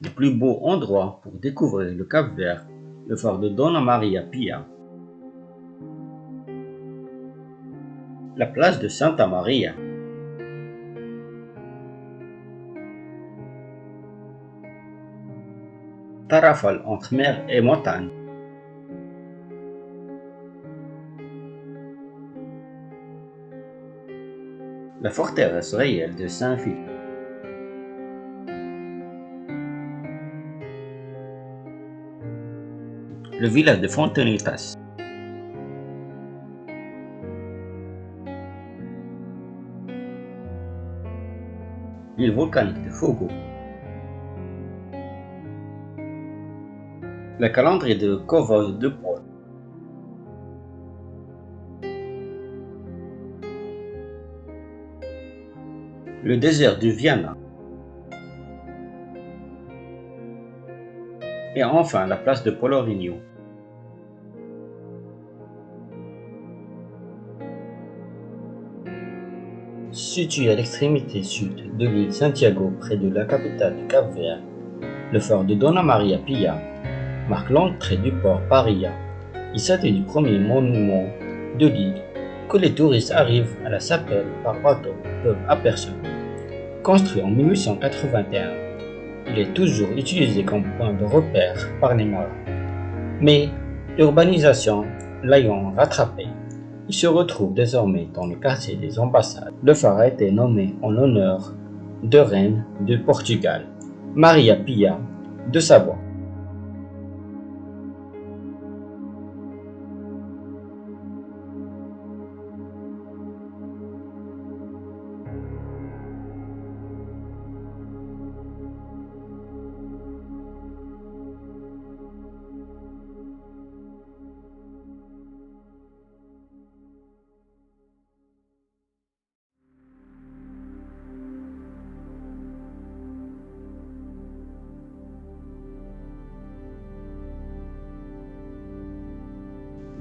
Le plus beau endroit pour découvrir le Cap-Vert, le phare de Dona Maria Pia, la place de Santa Maria, Tarrafal entre mer et montagne, la forteresse réelle de Saint-Philippe, le village de Fontenitas, l'île volcanique de Fogo, le calendrier de Covos de Paul, le désert du Viana, et enfin la place de Polorigno. Situé à l'extrémité sud de l'île Santiago, près de la capitale du Cap-Vert, le phare de Dona Maria Pia marque l'entrée du port Paria. Il s'agit du premier monument de l'île que les touristes arrivent à la s'appelle par bateau peuvent apercevoir. Construit en 1881, il est toujours utilisé comme point de repère par les marins. Mais l'urbanisation l'ayant rattrapé, il se retrouve désormais dans le quartier des ambassades. Le phare a été nommé en l'honneur de reine de Portugal, Maria Pia de Savoie.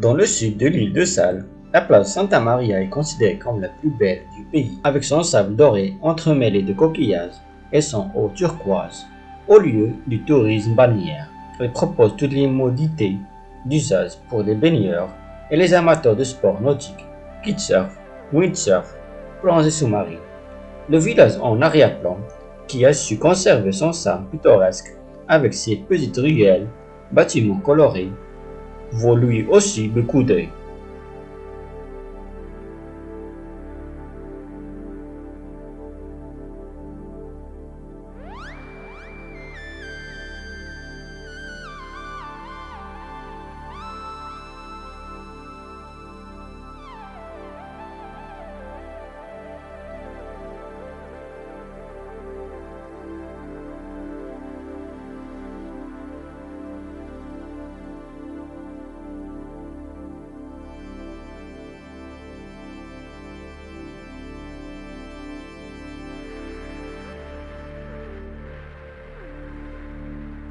Dans le sud de l'île de Sal, la place Santa Maria est considérée comme la plus belle du pays, avec son sable doré entremêlé de coquillages et son eau turquoise. Au lieu du tourisme balnéaire, elle propose toutes les modités d'usage pour les baigneurs et les amateurs de sports nautiques, kitesurf, windsurf, plongée sous-marine. Le village en arrière-plan, qui a su conserver son charme pittoresque avec ses petites ruelles, bâtiments colorés, vaut lui aussi le coup d'œil.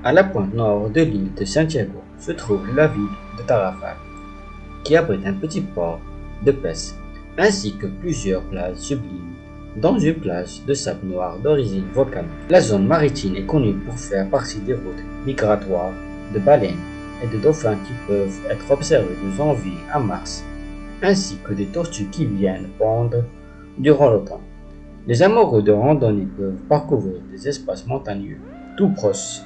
À la pointe nord de l'île de Santiago se trouve la ville de Tarrafal, qui abrite un petit port de pêche, ainsi que plusieurs plages sublimes, dont une plage de sable noir d'origine volcanique. La zone maritime est connue pour faire partie des routes migratoires de baleines et de dauphins qui peuvent être observés de janvier à mars, ainsi que des tortues qui viennent pondre durant l'automne. Les amoureux de randonnée peuvent parcourir des espaces montagneux tout proches.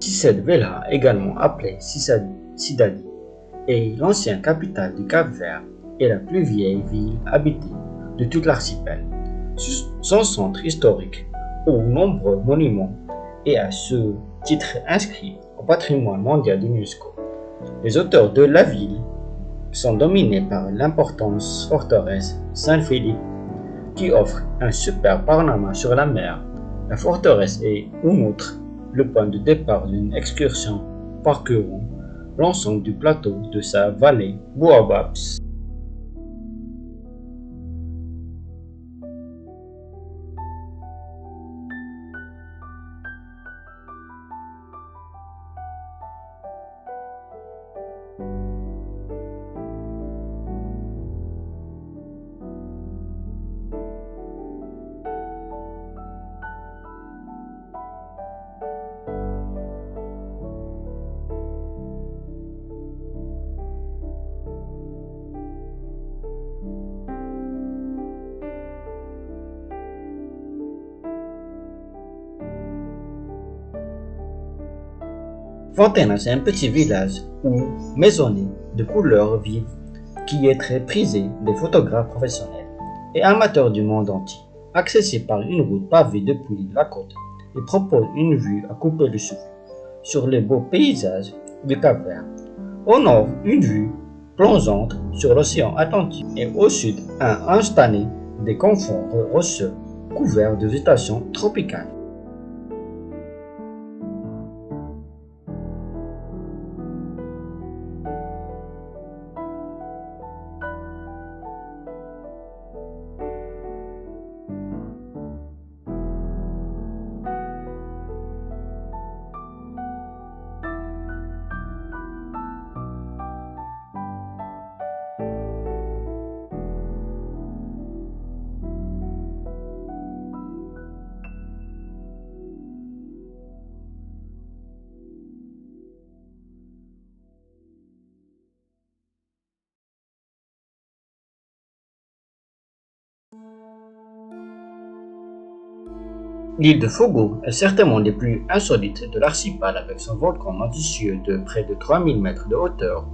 Cette Vella, également appelée Cidade, est l'ancienne capitale du Cap-Vert et la plus vieille ville habitée de tout l'archipel. Son centre historique, aux nombreux monuments, est à ce titre inscrit au patrimoine mondial de l'UNESCO. Les hauteurs de la ville sont dominées par l'importante forteresse Saint-Philippe qui offre un super panorama sur la mer. La forteresse est, en outre, le point de départ d'une excursion parcourant l'ensemble du plateau de sa vallée Bouababs. Fontaine, est un petit village ou maisonné de couleurs vives qui est très prisé des photographes professionnels et amateurs du monde entier. Accessible par une route pavée depuis la côte, il propose une vue à couper le souffle sur les beaux paysages du Cap-Vert. Au nord, une vue plongeante sur l'océan Atlantique et au sud, un installé des conforts rocheux couverts de végétation tropicale. L'île de Fogo est certainement des plus insolites de l'archipel avec son volcan majestueux de près de 3000 mètres de hauteur,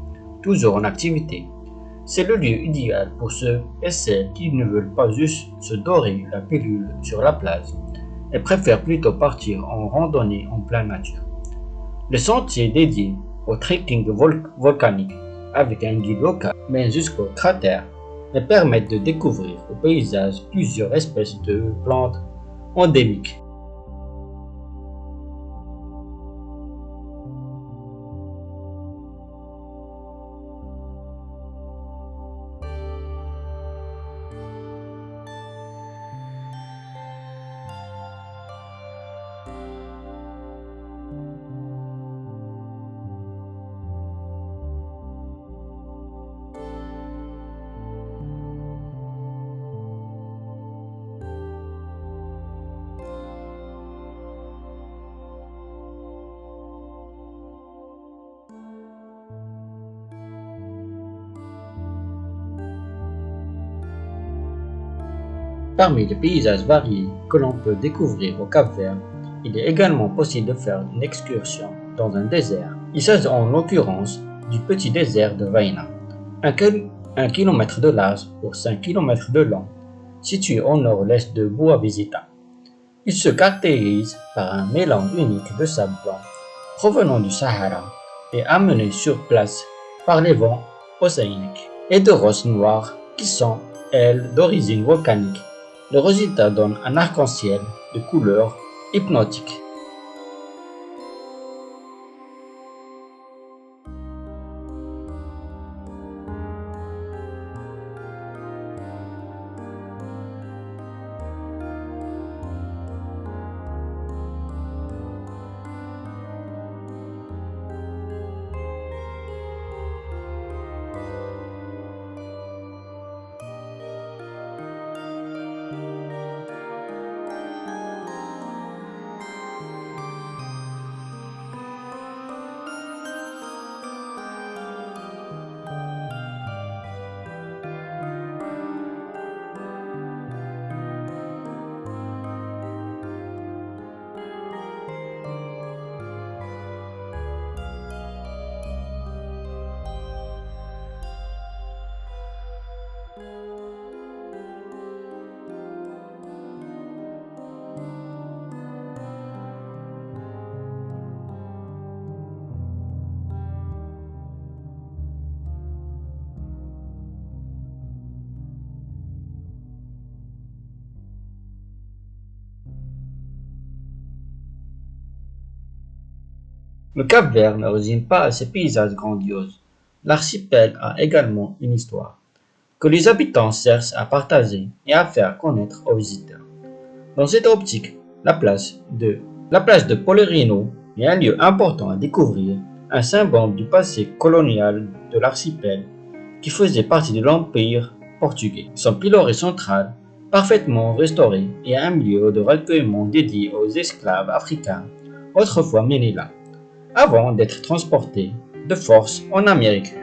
toujours en activité. C'est le lieu idéal pour ceux et celles qui ne veulent pas juste se dorer la pilule sur la plage et préfèrent plutôt partir en randonnée en pleine nature. Le sentier dédié au trekking volcanique avec un guide local mène jusqu'au cratère et permet de découvrir au paysage plusieurs espèces de plantes endémiques. Parmi les paysages variés que l'on peut découvrir au Cap-Vert, il est également possible de faire une excursion dans un désert. Il s'agit en l'occurrence du petit désert de Vaina, un kilomètre de large pour 5 kilomètres de long, situé au nord-est de Boa Visita. Il se caractérise par un mélange unique de sable blanc provenant du Sahara et amené sur place par les vents océaniques et de roches noires qui sont, elles, d'origine volcanique. Le résultat donne un arc-en-ciel de couleurs hypnotiques. Le Cap-Vert ne résume pas à ces paysages grandioses. L'archipel a également une histoire, que les habitants cherchent à partager et à faire connaître aux visiteurs. Dans cette optique, la plage de Polerino est un lieu important à découvrir, un symbole du passé colonial de l'archipel qui faisait partie de l'Empire portugais. Son pilori central, parfaitement restauré, est un lieu de recueillement dédié aux esclaves africains, autrefois menés là, avant d'être transportés de force en Amérique.